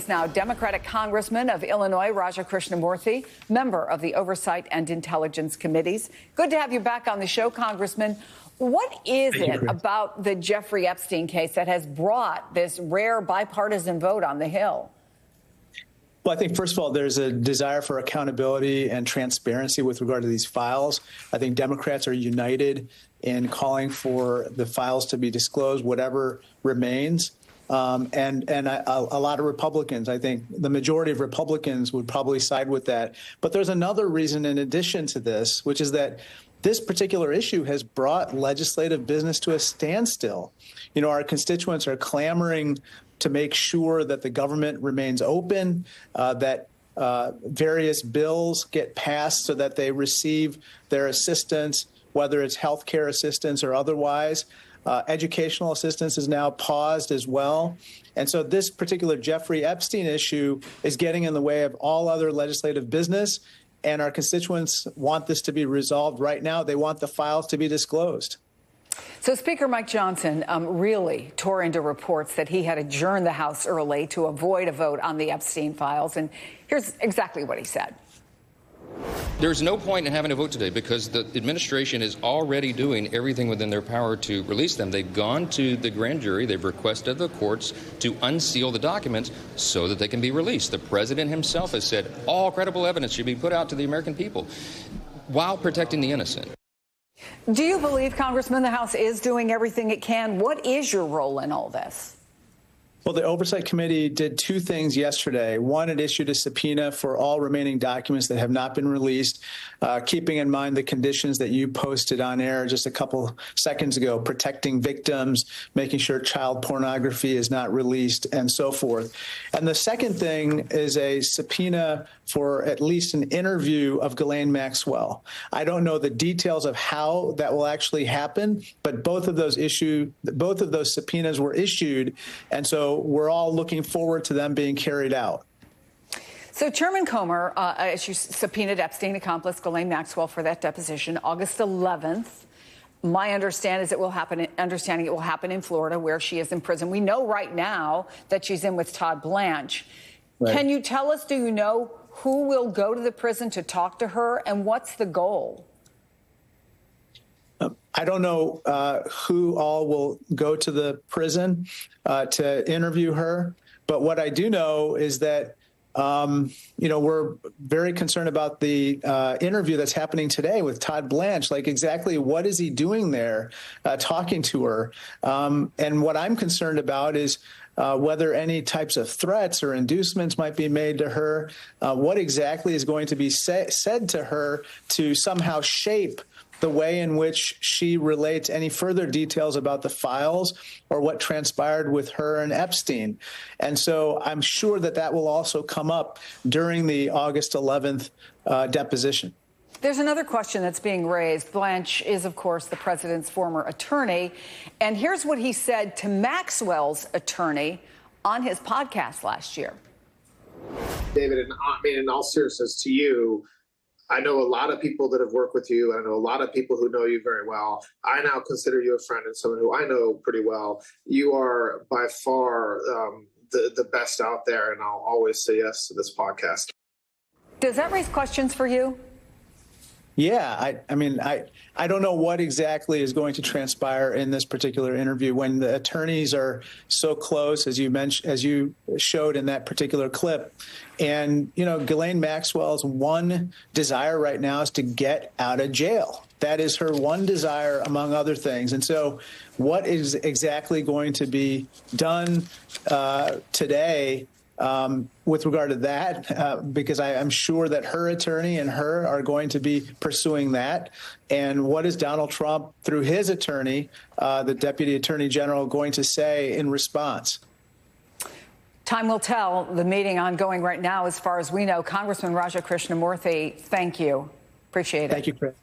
now. Democratic Congressman of Illinois, Krishnamoorthi, member of the Oversight and Intelligence Committees. Good to have you back on the show, Congressman. What is it about the Jeffrey Epstein case that has brought this rare bipartisan vote on the Hill? Well, I think, first of all, there's a desire for accountability and transparency with regard to these files. I think Democrats are united in calling for the files to be disclosed, whatever remains. And a lot of Republicans, I think the majority of Republicans would probably side with that. But there's another reason in addition to this, which is that this particular issue has brought legislative business to a standstill. You know, our constituents are clamoring to make sure that the government remains open, that various bills get passed so that they receive their assistance, whether it's health care assistance or otherwise. Educational assistance is now paused as well. And so this particular Jeffrey Epstein issue is getting in the way of all other legislative business. And our constituents want this to be resolved right now. They want the files to be disclosed. So Speaker Mike Johnson really tore into reports that he had adjourned the House early to avoid a vote on the Epstein files. And here's exactly what he said. There's no point in having a vote today because the administration is already doing everything within their power to release them. They've gone to the grand jury. They've requested the courts to unseal the documents so that they can be released. The president himself has said all credible evidence should be put out to the American people while protecting the innocent. Do you believe, Congressman, the House is doing everything it can? What is your role in all this? Well, the Oversight Committee did two things yesterday. One, it issued a subpoena for all remaining documents that have not been released, keeping in mind the conditions that you posted on air just a couple seconds ago, protecting victims, making sure child pornography is not released, and so forth. And the second thing is a subpoena for at least an interview of Ghislaine Maxwell. I don't know the details of how that will actually happen, but both of those subpoenas were issued, and so we're all looking forward to them being carried out. So Chairman Comer subpoenaed Epstein accomplice Ghislaine Maxwell for that deposition August 11th. My understanding is it will happen in Florida, where she is in prison. We know right now that she's in with Todd Blanche. Right. Can you tell us, do you know who will go to the prison to talk to her, and what's the goal? I don't know who all will go to the prison to interview her. But what I do know is that, we're very concerned about the interview that's happening today with Todd Blanche. Like, exactly what is he doing there talking to her? And what I'm concerned about is whether any types of threats or inducements might be made to her, what exactly is going to be said to her to somehow shape the way in which she relates any further details about the files or what transpired with her and Epstein. And so I'm sure that that will also come up during the August 11th deposition. There's another question that's being raised. Blanche is, of course, the president's former attorney. And here's what he said to Maxwell's attorney on his podcast last year. David, in all seriousness to you, I know a lot of people that have worked with you. I know a lot of people who know you very well. I now consider you a friend and someone who I know pretty well. You are by far the best out there, and I'll always say yes to this podcast. Does that raise questions for you? Yeah, I don't know what exactly is going to transpire in this particular interview when the attorneys are so close, as you mentioned, as you showed in that particular clip. And, Ghislaine Maxwell's one desire right now is to get out of jail. That is her one desire, among other things. And so what is exactly going to be done today with regard to that, because I'm sure that her attorney and her are going to be pursuing that. And what is Donald Trump, through his attorney, the Deputy Attorney General, going to say in response? Time will tell. The meeting ongoing right now, as far as we know. Congressman Krishnamoorthi, thank you. Appreciate it. Thank you, Chris.